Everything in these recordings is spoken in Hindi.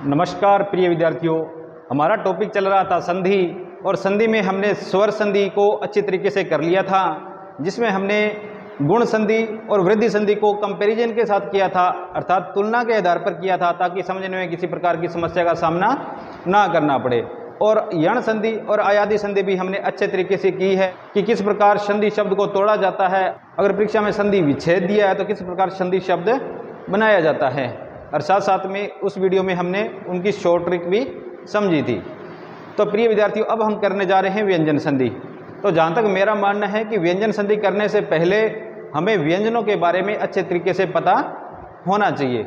नमस्कार प्रिय विद्यार्थियों, हमारा टॉपिक चल रहा था संधि और संधि में हमने स्वर संधि को अच्छी तरीके से कर लिया था, जिसमें हमने गुण संधि और वृद्धि संधि को कंपैरिजन के साथ किया था, अर्थात तुलना के आधार पर किया था ताकि समझने में किसी प्रकार की समस्या का सामना ना करना पड़े। और यण संधि और आयादी संधि भी हमने अच्छे तरीके से की है कि किस प्रकार संधि शब्द को तोड़ा जाता है, अगर परीक्षा में संधि विच्छेद दिया है तो किस प्रकार संधि शब्द बनाया जाता है, और साथ साथ में उस वीडियो में हमने उनकी शॉर्ट ट्रिक भी समझी थी। तो प्रिय विद्यार्थियों, अब हम करने जा रहे हैं व्यंजन संधि। तो जहाँ तक मेरा मानना है कि व्यंजन संधि करने से पहले हमें व्यंजनों के बारे में अच्छे तरीके से पता होना चाहिए।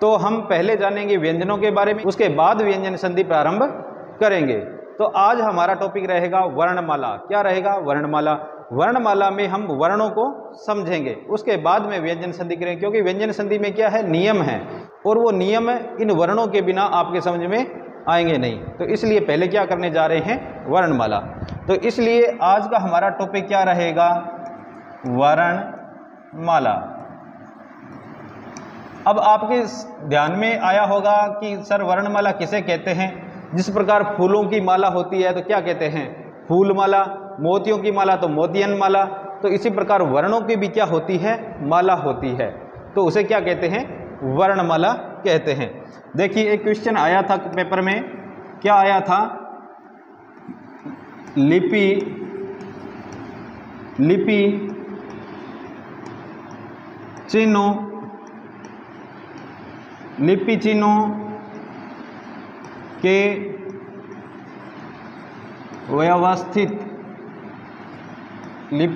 तो हम पहले जानेंगे व्यंजनों के बारे में, उसके बाद व्यंजन संधि प्रारंभ करेंगे। तो आज हमारा टॉपिक रहेगा वर्णमाला। क्या रहेगा? वर्णमाला। वर्णमाला में हम वर्णों को समझेंगे, उसके बाद में व्यंजन संधि करेंगे, क्योंकि व्यंजन संधि में क्या है, नियम है, और वो नियम इन वर्णों के बिना आपके समझ में आएंगे नहीं। तो इसलिए पहले क्या करने जा रहे हैं, वर्णमाला। तो इसलिए आज का हमारा टॉपिक क्या रहेगा, वर्णमाला। अब आपके ध्यान में आया होगा कि सर वर्णमाला किसे कहते हैं। जिस प्रकार फूलों की माला होती है तो क्या कहते हैं, फूल माला, मोतियों की माला तो मोतियन माला। तो इसी प्रकार वर्णों की भी क्या होती है, माला होती है, तो उसे क्या कहते हैं, वर्णमाला कहते हैं। देखिए एक क्वेश्चन आया था पेपर में, क्या आया था, लिपि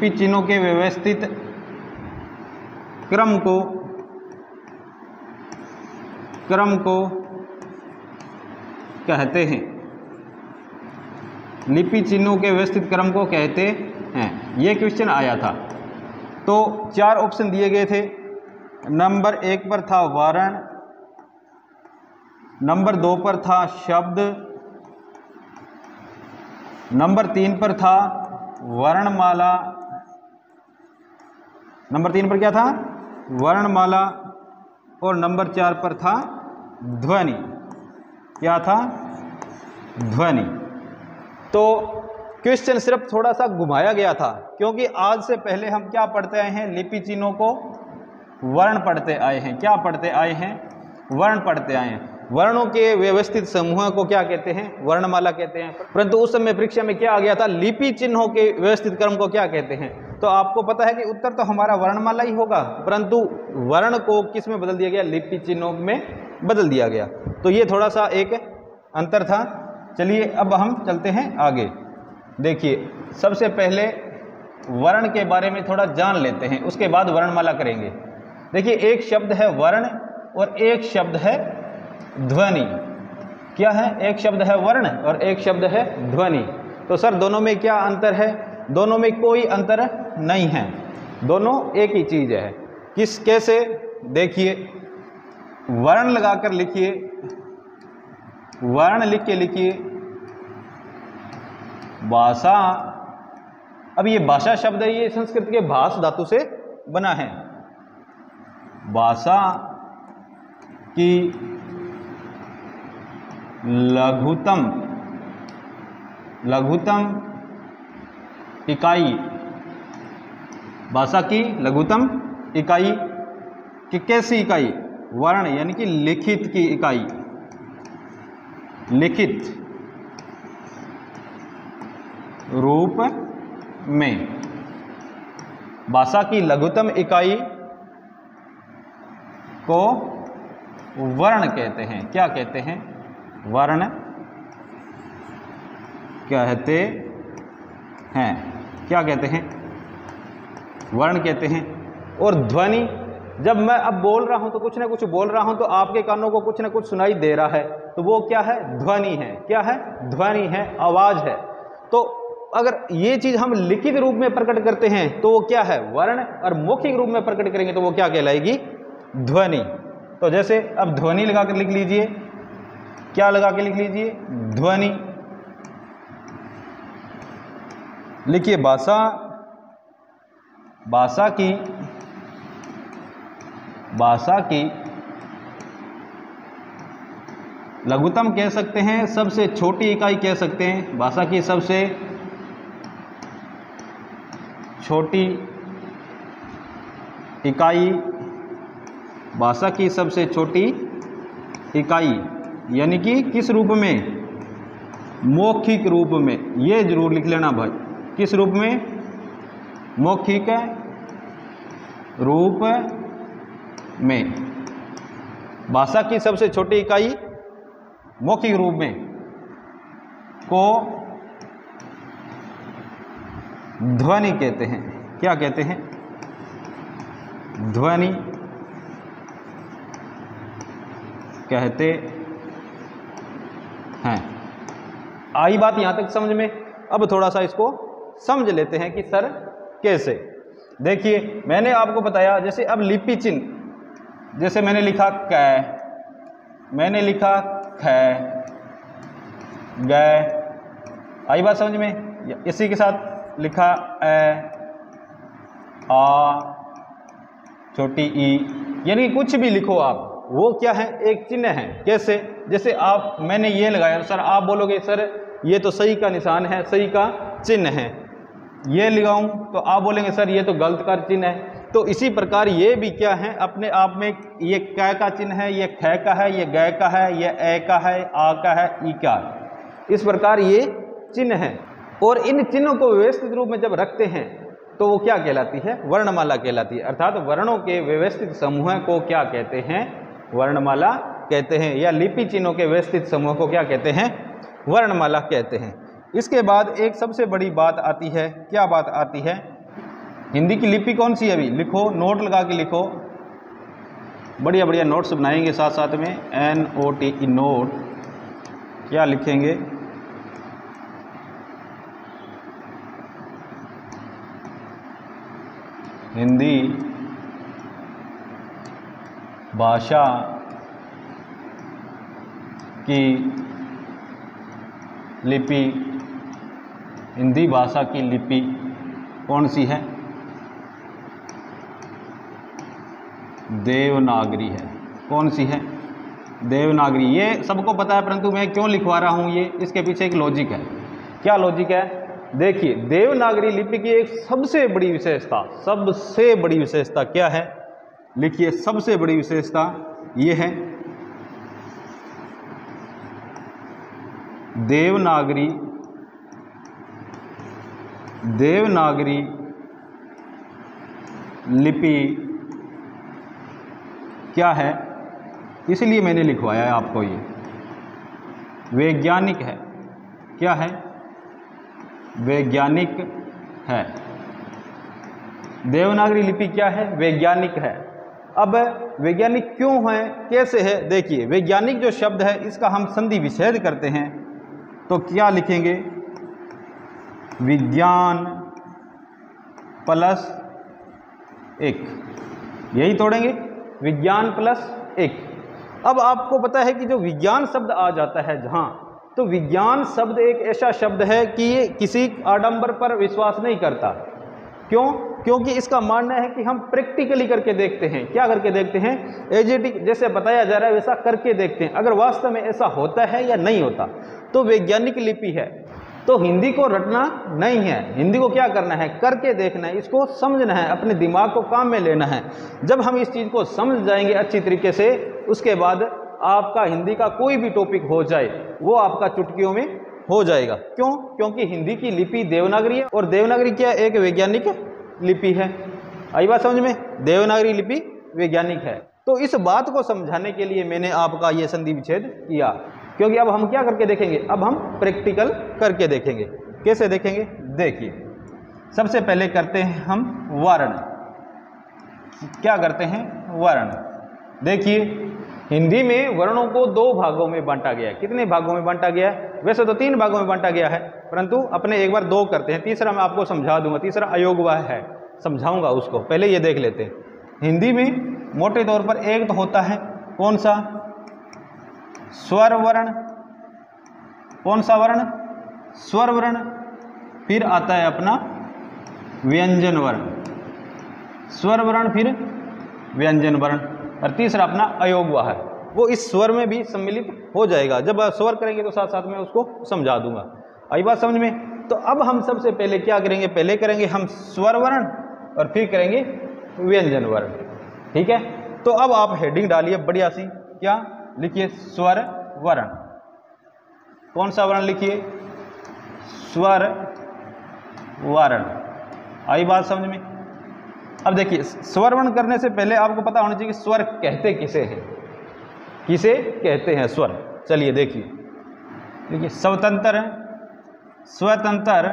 चिन्हों के व्यवस्थित क्रम को कहते हैं। लिपि चिन्हों के व्यवस्थित क्रम को कहते हैं, ये क्वेश्चन आया था। तो चार ऑप्शन दिए गए थे। नंबर 1 पर था वर्ण, नंबर 2 पर था शब्द, नंबर 3 पर था वर्णमाला, नंबर 3 पर क्या था, वर्णमाला, और नंबर 4 पर था ध्वनि। क्या था, ध्वनि। तो क्वेश्चन सिर्फ थोड़ा सा घुमाया गया था, क्योंकि आज से पहले हम क्या पढ़ते आए हैं, लिपि चिन्हों को वर्ण पढ़ते आए हैं। क्या पढ़ते आए हैं, वर्ण पढ़ते आए हैं। वर्णों के व्यवस्थित समूह को क्या कहते हैं, वर्णमाला कहते हैं। परंतु उस समय परीक्षा में क्या आ गया था, लिपि चिन्हों के व्यवस्थित क्रम को क्या कहते हैं। तो आपको पता है कि उत्तर तो हमारा वर्णमाला ही होगा, परंतु वर्ण को किस में बदल दिया गया, लिपि चिन्हों में बदल दिया गया। तो ये थोड़ा सा एक अंतर था। चलिए अब हम चलते हैं आगे। देखिए सबसे पहले वर्ण के बारे में थोड़ा जान लेते हैं, उसके बाद वर्णमाला करेंगे। देखिए एक शब्द है वर्ण और एक शब्द है ध्वनि। क्या है, एक शब्द है वर्ण और एक शब्द है ध्वनि। तो सर दोनों में क्या अंतर है, दोनों में कोई अंतर नहीं है, दोनों एक ही चीज है। कैसे, देखिए वर्ण लगाकर लिखिए, वर्ण लिख के लिखिए भाषा। अब ये भाषा शब्द है, ये संस्कृत के भाष धातु से बना है। भाषा की लघुतम इकाई, भाषा की लघुतम इकाई कि कैसी इकाई, वर्ण यानी कि लिखित की इकाई, लिखित रूप में। भाषा की लघुतम इकाई को वर्ण कहते हैं। क्या कहते हैं, वर्ण कहते हैं। क्या कहते हैं, वर्ण कहते हैं। और ध्वनि, जब मैं अब बोल रहा हूं तो कुछ ना कुछ बोल रहा हूं तो आपके कानों को कुछ ना कुछ सुनाई दे रहा है, तो वो क्या है, ध्वनि है। क्या है, ध्वनि है, आवाज है। तो अगर ये चीज हम लिखित रूप में प्रकट करते हैं तो वो क्या है, वर्ण, और मौखिक रूप में प्रकट करेंगे तो वो क्या कहलाएगी, ध्वनि। तो जैसे अब ध्वनि लगाकर लिख लीजिए, क्या लगा के लिख लीजिए, ध्वनि। लिखिए भाषा की लघुत्तम कह सकते हैं, सबसे छोटी इकाई कह सकते हैं, भाषा की सबसे छोटी इकाई, भाषा की सबसे छोटी इकाई, यानी कि किस रूप में? मौखिक रूप में। ये जरूर लिख लेना भाई, किस रूप में? मौखिक रूप में। भाषा की सबसे छोटी इकाई मौखिक रूप में को ध्वनि कहते हैं। क्या कहते हैं? ध्वनि कहते हैं। आई बात यहां तक समझ में? अब थोड़ा सा इसको समझ लेते हैं कि सर कैसे। देखिए मैंने आपको बताया, जैसे अब लिपि चिन्ह, जैसे मैंने लिखा क, मैंने लिखा ख, ग, आई बात समझ में? इसी के साथ लिखा ए, आ, छोटी ई, यानी कुछ भी लिखो आप, वो क्या है? एक चिन्ह है। कैसे? जैसे आप, मैंने ये लगाया, सर आप बोलोगे सर ये तो सही का निशान है, सही का चिन्ह है। ये लगाऊं तो आप बोलेंगे सर ये तो गलत का चिन्ह है। तो इसी प्रकार ये भी क्या है? अपने आप में ये क का चिन्ह है, ये ख का है, ये ग का है, ये ए का है, आ का है, ई का है। इस प्रकार ये चिन्ह है। और इन चिन्हों को व्यवस्थित रूप में जब रखते हैं तो वो क्या कहलाती है? वर्णमाला कहलाती है। अर्थात वर्णों के व्यवस्थित समूह को क्या कहते हैं? वर्णमाला कहते हैं। या लिपि चिन्हों के व्यवस्थित समूह को क्या कहते हैं? वर्णमाला कहते हैं। इसके बाद एक सबसे बड़ी बात आती है। क्या बात आती है? हिंदी की लिपि कौन सी है? अभी लिखो, नोट लगा के लिखो, बढ़िया बढ़िया नोट्स बनाएंगे साथ साथ में। NOT note. क्या लिखेंगे? हिंदी भाषा की लिपि, हिंदी भाषा की लिपि कौन सी है? देवनागरी है। कौन सी है? देवनागरी। ये सबको पता है, परंतु मैं क्यों लिखवा रहा हूँ ये, इसके पीछे एक लॉजिक है। क्या लॉजिक है? देखिए देवनागरी लिपि की एक सबसे बड़ी विशेषता, सबसे बड़ी विशेषता क्या है? लिखिए, सबसे बड़ी विशेषता ये है, देवनागरी, देवनागरी लिपि क्या है? इसलिए मैंने लिखवाया है आपको, ये वैज्ञानिक है। क्या है? वैज्ञानिक है। देवनागरी लिपि क्या है? वैज्ञानिक है। अब वैज्ञानिक क्यों है, कैसे है? देखिए वैज्ञानिक जो शब्द है इसका हम संधि विच्छेद करते हैं तो क्या लिखेंगे? विज्ञान प्लस एक, यही तोड़ेंगे, विज्ञान प्लस एक। अब आपको पता है कि जो विज्ञान शब्द आ जाता है जहां, तो विज्ञान शब्द एक ऐसा शब्द है कि ये किसी आडंबर पर विश्वास नहीं करता। क्यों? क्योंकि इसका मानना है कि हम प्रैक्टिकली करके देखते हैं। क्या करके देखते हैं? एज इट इज, जैसे बताया जा रहा है वैसा करके देखते हैं, अगर वास्तव में ऐसा होता है या नहीं होता। तो वैज्ञानिक लिपि है। तो हिंदी को रटना नहीं है, हिंदी को क्या करना है? करके देखना है, इसको समझना है, अपने दिमाग को काम में लेना है। जब हम इस चीज़ को समझ जाएंगे अच्छी तरीके से, उसके बाद आपका हिंदी का कोई भी टॉपिक हो जाए वो आपका चुटकियों में हो जाएगा। क्यों? क्योंकि हिंदी की लिपि देवनागरी है, और देवनागरी क्या? एक वैज्ञानिक लिपि है। आई बात समझ में? देवनागरी लिपि वैज्ञानिक है। तो इस बात को समझाने के लिए मैंने आपका ये संधि विच्छेद किया, क्योंकि अब हम क्या करके देखेंगे? अब हम प्रैक्टिकल करके देखेंगे। कैसे देखेंगे? देखिए सबसे पहले करते हैं हम वर्ण। क्या करते हैं? वर्ण। देखिए हिंदी में वर्णों को दो भागों में बांटा गया है। कितने भागों में बांटा गया है? वैसे तो 3 भागों में बांटा गया है, परंतु अपने एक बार 2 करते हैं, तीसरा मैं आपको समझा दूंगा। तीसरा अयोगवाह है, समझाऊंगा उसको, पहले ये देख लेते हैं। हिंदी में मोटे तौर पर एक तो होता है कौन सा? स्वर वर्ण। कौन सा वर्ण? स्वर वर्ण। फिर आता है अपना व्यंजन वर्ण, स्वर वर्ण फिर व्यंजन वर्ण, और तीसरा अपना अयोगवाह है। वो इस स्वर में भी सम्मिलित हो जाएगा। जब स्वर करेंगे तो साथ साथ में उसको समझा दूंगा। आई बात समझ में? तो अब हम सबसे पहले क्या करेंगे, पहले करेंगे हम स्वर वर्ण और फिर करेंगे व्यंजन वर्ण। ठीक है, तो अब आप हेडिंग डालिए बढ़िया सी, क्या लिखिए, स्वर वर्ण। कौन सा वर्ण लिखिए, स्वर वर्ण। आई बात समझ में? अब देखिए, स्वर वर्ण करने से पहले आपको पता होना चाहिए कि स्वर कहते किसे हैं, किसे कहते हैं स्वर। चलिए देखिए, स्वतंत्र, स्वतंत्र,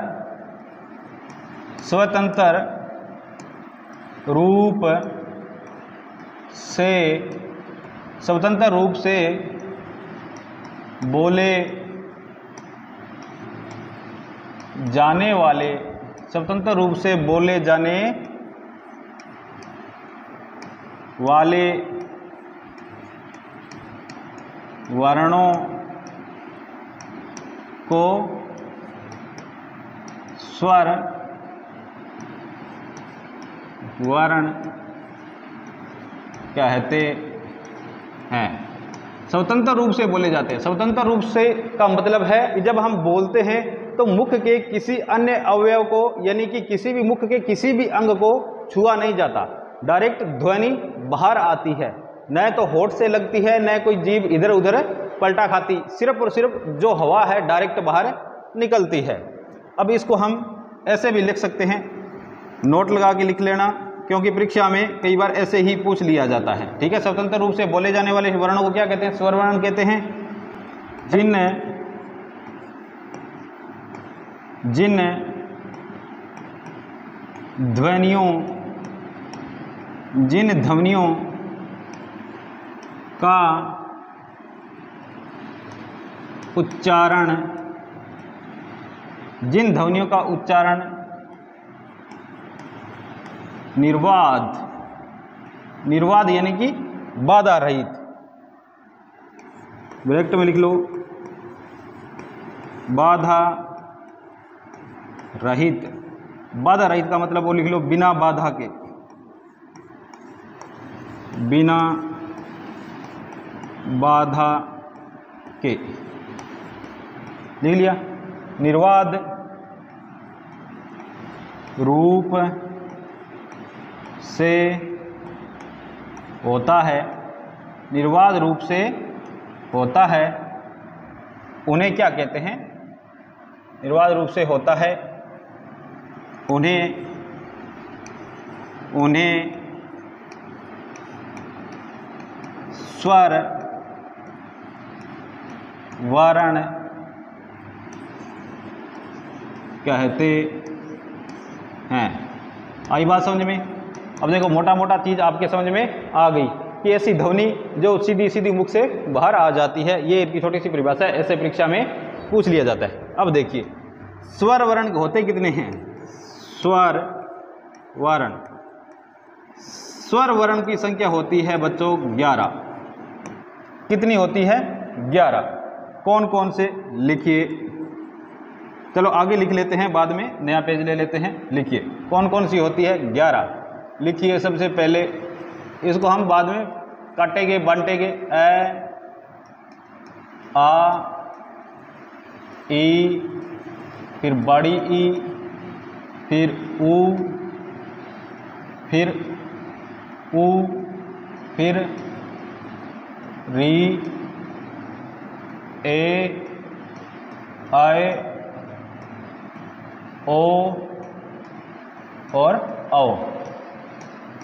स्वतंत्र रूप से, स्वतंत्र रूप से बोले जाने वाले, स्वतंत्र रूप से बोले जाने वाले वर्णों को स्वर वर्ण कहते हैं। स्वतंत्र रूप से बोले जाते हैं। स्वतंत्र रूप से का मतलब है कि जब हम बोलते हैं तो मुख के किसी अन्य अवयव को, यानी कि किसी भी मुख के किसी भी अंग को छुआ नहीं जाता, डायरेक्ट ध्वनि बाहर आती है, न तो होठ से लगती है, न कोई जीभ इधर उधर पलटा खाती, सिर्फ और सिर्फ जो हवा है डायरेक्ट बाहर निकलती है। अब इसको हम ऐसे भी लिख सकते हैं, नोट लगा के लिख लेना, क्योंकि परीक्षा में कई बार ऐसे ही पूछ लिया जाता है। ठीक है, स्वतंत्र रूप से बोले जाने वाले वर्णों को क्या कहते हैं, स्वर वर्ण कहते हैं। जिन ध्वनियों का उच्चारण, जिन ध्वनियों का उच्चारण निर्वाद, निर्वाद यानी कि बाधा रहित, ब्रैकेट में लिख लो, बाधा रहित। बाधा रहित का मतलब वो लिख लो बिना बाधा के, बिना बाधा के, लिख लिया। निर्वाद रूप से होता है, निर्वाद रूप से होता है, उन्हें क्या कहते हैं, निर्वाद रूप से होता है, उन्हें स्वर वर्ण कहते हैं। आई बात समझ में? अब देखो, मोटा मोटा चीज़ आपके समझ में आ गई कि ऐसी ध्वनि जो सीधी सीधी मुख से बाहर आ जाती है, ये इनकी छोटी सी परिभाषा है, ऐसे परीक्षा में पूछ लिया जाता है। अब देखिए, स्वर वर्ण होते कितने हैं, स्वर वर्ण, स्वर वर्ण की संख्या होती है बच्चों 11। कितनी होती है, 11। कौन कौन से, लिखिए, चलो आगे लिख लेते हैं, बाद में नया पेज ले लेते हैं। लिखिए कौन कौन सी होती है, 11 लिखिए। सबसे पहले इसको हम बाद में काटेंगे बांटेंगे, ए, आ, ई, फिर बड़ी ई, फिर ऊ, फिर ऊ, फिर री, ए, आए, ओ और औ।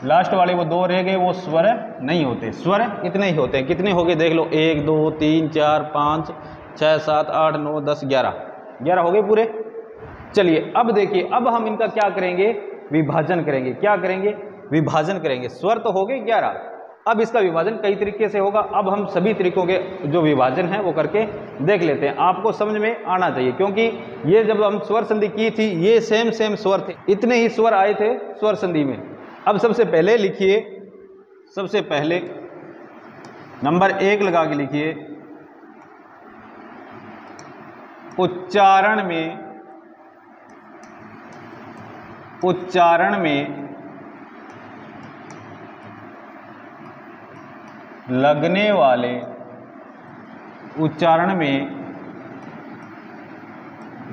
लास्ट वाले वो 2 रह गए, वो स्वर नहीं होते। स्वर इतने ही होते हैं। कितने हो गए देख लो, 1 2 3 4 5 6 7 8 9 10 11 हो गए पूरे। चलिए अब देखिए, अब हम इनका क्या करेंगे, विभाजन करेंगे। क्या करेंगे, विभाजन करेंगे। स्वर तो हो गए 11, अब इसका विभाजन कई तरीके से होगा। अब हम सभी तरीकों के जो विभाजन है वो करके देख लेते हैं। आपको समझ में आना चाहिए, क्योंकि ये जब हम स्वर संधि की थी, ये सेम स्वर थे, इतने ही स्वर आए थे स्वर संधि में। अब सबसे पहले लिखिए, सबसे पहले नंबर 1 लगा के लिखिए, उच्चारण में लगने वाले उच्चारण में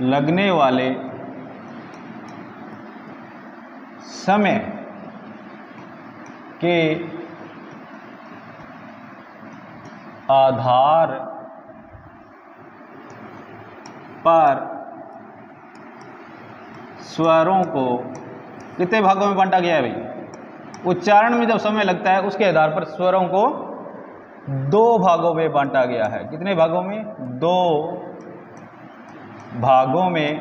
लगने वाले समय के आधार पर स्वरों को कितने भागों में बांटा गया है भाई? उच्चारण में जब समय लगता है उसके आधार पर स्वरों को 2 भागों में बांटा गया है। कितने भागों में? 2 भागों में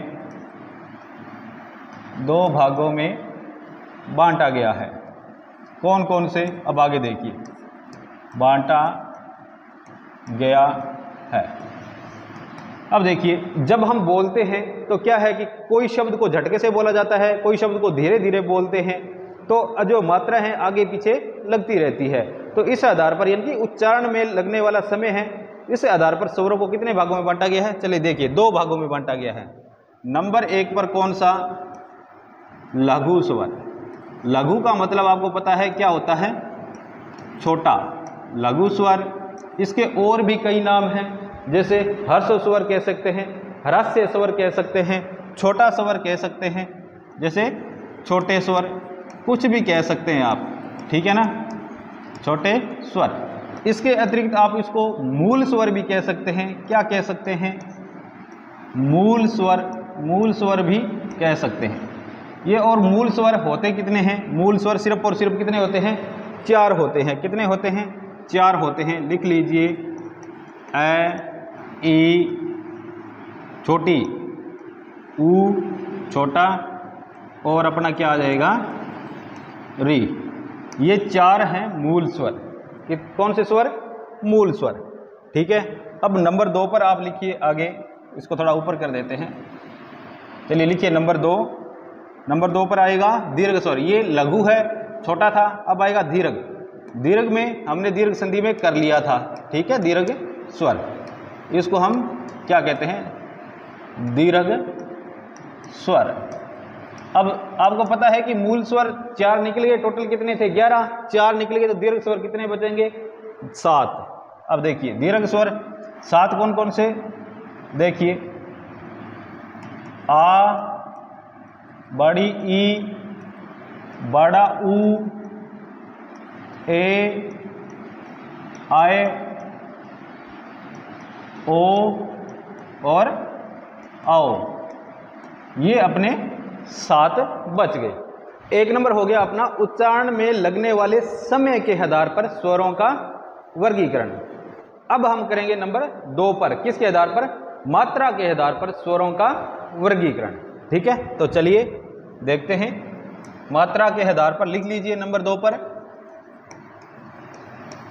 2 भागों में बांटा गया है। कौन कौन से? अब आगे देखिए, बांटा गया है। अब देखिए, जब हम बोलते हैं तो क्या है कि कोई शब्द को झटके से बोला जाता है, कोई शब्द को धीरे धीरे बोलते हैं, तो जो मात्रा है आगे पीछे लगती रहती है। तो इस आधार पर यानी कि उच्चारण में लगने वाला समय है, इस आधार पर स्वरों को कितने भागों में बांटा गया है? चलिए देखिए, 2 भागों में बांटा गया है। नंबर 1 पर कौन सा? लघु स्वर। लघु का मतलब आपको पता है क्या होता है? छोटा। लघु स्वर, इसके और भी कई नाम हैं, जैसे हर्ष स्वर कह सकते हैं, ह्रस्व स्वर कह सकते हैं, छोटा स्वर कह सकते हैं, जैसे छोटे स्वर, कुछ भी कह सकते हैं आप, ठीक है ना, छोटे स्वर। इसके अतिरिक्त आप इसको मूल स्वर भी कह सकते हैं। क्या कह सकते हैं? मूल स्वर। मूल स्वर भी कह सकते हैं ये। और मूल स्वर होते कितने हैं? मूल स्वर सिर्फ और सिर्फ कितने होते हैं? 4 होते हैं। कितने होते हैं? 4 होते हैं। लिख लीजिए, ए, ई छोटी, ऊ छोटा, और अपना क्या आ जाएगा? री। ये 4 हैं मूल स्वर। ये कौन से स्वर? मूल स्वर, ठीक है। अब नंबर 2 पर आप लिखिए आगे, इसको थोड़ा ऊपर कर देते हैं। चलिए लिखिए नंबर 2। नंबर 2 पर आएगा दीर्घ स्वर। ये लघु है, छोटा था, अब आएगा दीर्घ। दीर्घ में हमने दीर्घ संधि में कर लिया था, ठीक है, दीर्घ स्वर। इसको हम क्या कहते हैं? दीर्घ स्वर। अब आपको पता है कि मूल स्वर 4 निकल गए, टोटल कितने थे? 11। 4 निकल गए तो दीर्घ स्वर कितने बचेंगे? 7। अब देखिए दीर्घ स्वर 7 कौन कौन से? देखिए, आ, बड़ी ई, बड़ा ऊ, ए, आए, ओ और आओ। ये अपने 7 बच गए। 1 नंबर हो गया अपना उच्चारण में लगने वाले समय के आधार पर स्वरों का वर्गीकरण। अब हम करेंगे नंबर 2 पर। किसके आधार पर? मात्रा के आधार पर स्वरों का वर्गीकरण, ठीक है। तो चलिए देखते हैं। मात्रा के आधार पर लिख लीजिए नंबर 2 पर।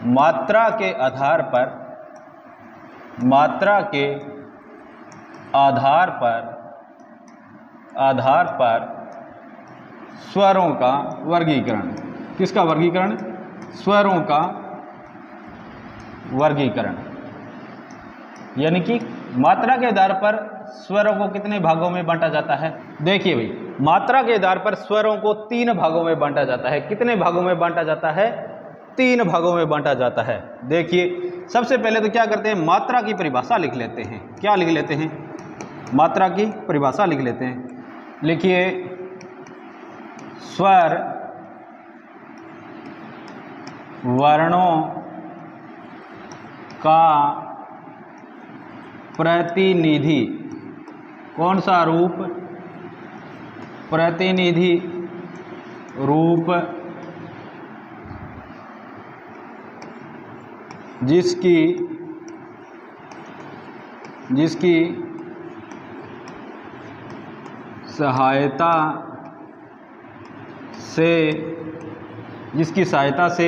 मात्रा के आधार पर, मात्रा के आधार पर स्वरों का वर्गीकरण। किसका वर्गीकरण? स्वरों का वर्गीकरण। यानी कि मात्रा के आधार पर स्वरों को कितने भागों में बांटा जाता है? देखिए भाई, मात्रा के आधार पर स्वरों को 3 भागों में बांटा जाता है। कितने भागों में बांटा जाता है? 3 भागों में बांटा जाता है। देखिए, सबसे पहले तो क्या करते हैं? मात्रा की परिभाषा लिख लेते हैं। क्या लिख लेते हैं? मात्रा की परिभाषा लिख लेते हैं। लिखिए, स्वर वर्णों का प्रतिनिधि। कौन सा रूप? प्रतिनिधि रूप जिसकी सहायता से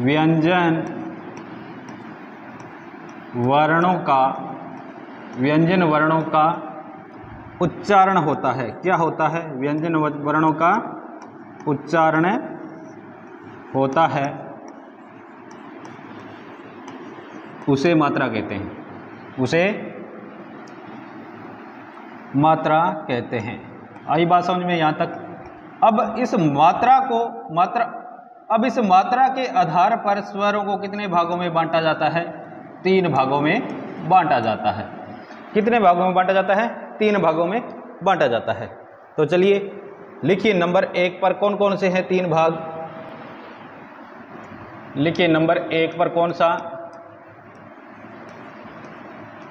व्यंजन वर्णों का उच्चारण होता है। क्या होता है? व्यंजन वर्णों का उच्चारण होता है, उसे मात्रा कहते हैं। उसे मात्रा कहते हैं। आई बात समझ में यहाँ तक? अब इस मात्रा को अब इस मात्रा के आधार पर स्वरों को कितने भागों में बांटा जाता है? 3 भागों में बांटा जाता है। कितने भागों में बांटा जाता है? 3 भागों में बांटा जाता है। तो चलिए लिखिए नंबर 1 पर कौन कौन से हैं 3 भाग। लिखिए नंबर 1 पर कौन सा?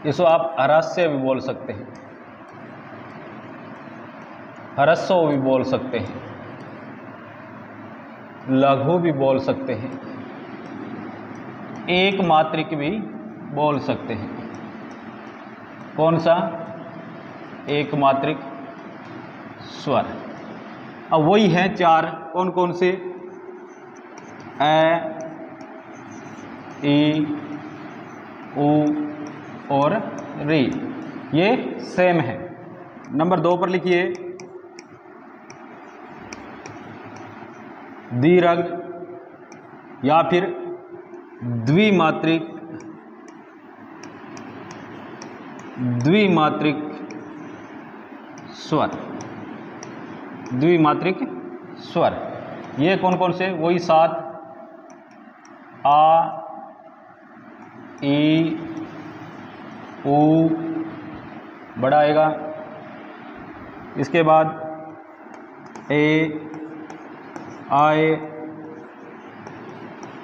इसको आप ह्रस्व भी बोल सकते हैं, ह्रस्व भी बोल सकते हैं, लघु भी बोल सकते हैं, एक मात्रिक भी बोल सकते हैं। कौन सा? एक मात्रिक स्वर। अब वही है 4, कौन कौन से? ए, ई, उ और री, ये सेम है। नंबर 2 पर लिखिए दीर्घ या फिर द्विमात्रिक स्वर। द्विमात्रिक स्वर ये कौन कौन से? वही 7 आ, ई, उ बड़ा आएगा, इसके बाद ए, आए,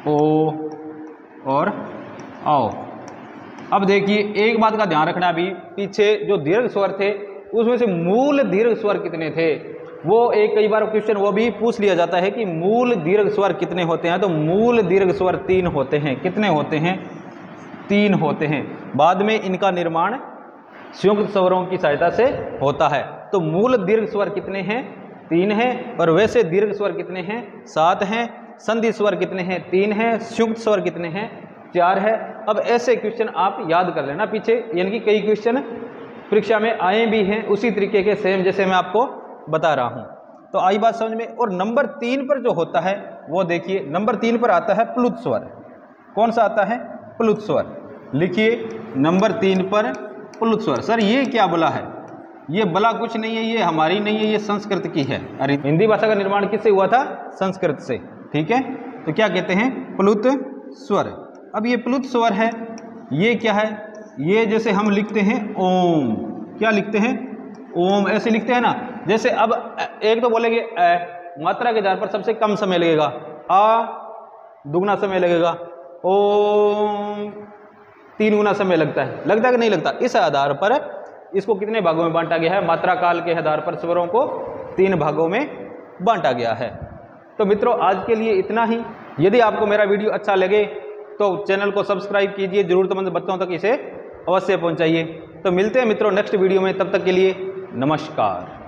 ओ और आओ। अब देखिए एक बात का ध्यान रखना, भी पीछे जो दीर्घ स्वर थे उसमें से मूल दीर्घ स्वर कितने थे, वो एक कई बार क्वेश्चन वो भी पूछ लिया जाता है कि मूल दीर्घ स्वर कितने होते हैं। तो मूल दीर्घ स्वर 3 होते हैं। कितने होते हैं? 3 होते हैं। बाद में इनका निर्माण संयुक्त स्वरों की सहायता से होता है। तो मूल दीर्घ स्वर कितने हैं? 3 हैं। और वैसे दीर्घ स्वर कितने हैं? 7 हैं। संधि स्वर कितने हैं? 3 हैं। संयुक्त स्वर कितने हैं? 4 है। अब ऐसे क्वेश्चन आप याद कर लेना पीछे, यानी कि कई क्वेश्चन परीक्षा में आए भी हैं उसी तरीके के सेम जैसे मैं आपको बता रहा हूं। तो आई बात समझ में। और नंबर 3 पर जो होता है वो देखिए, नंबर 3 पर आता है प्लुत स्वर। कौन सा आता है? प्लुत स्वर। लिखिए नंबर 3 पर प्लुत स्वर। सर ये क्या बोला है? ये बला कुछ नहीं है, ये हमारी नहीं है, ये संस्कृत की है। अरे हिंदी भाषा का निर्माण किससे हुआ था? संस्कृत से। ठीक है, तो क्या कहते हैं? प्लुत स्वर। अब ये प्लुत स्वर है, ये क्या है? ये जैसे हम लिखते हैं ओम, क्या लिखते हैं? ओम ऐसे लिखते हैं ना। जैसे अब एक तो बोलेंगे मात्रा के आधार पर सबसे कम समय लगेगा, आ दुगना समय लगेगा, ओम 3 गुना समय लगता है। लगता है कि नहीं लगता? इस आधार पर इसको कितने भागों में बांटा गया है? मात्रा काल के आधार पर स्वरों को 3 भागों में बांटा गया है। तो मित्रों आज के लिए इतना ही। यदि आपको मेरा वीडियो अच्छा लगे तो चैनल को सब्सक्राइब कीजिए, जरूरतमंद बच्चों तक इसे अवश्य पहुंचाइए। तो मिलते हैं मित्रों नेक्स्ट वीडियो में, तब तक के लिए नमस्कार।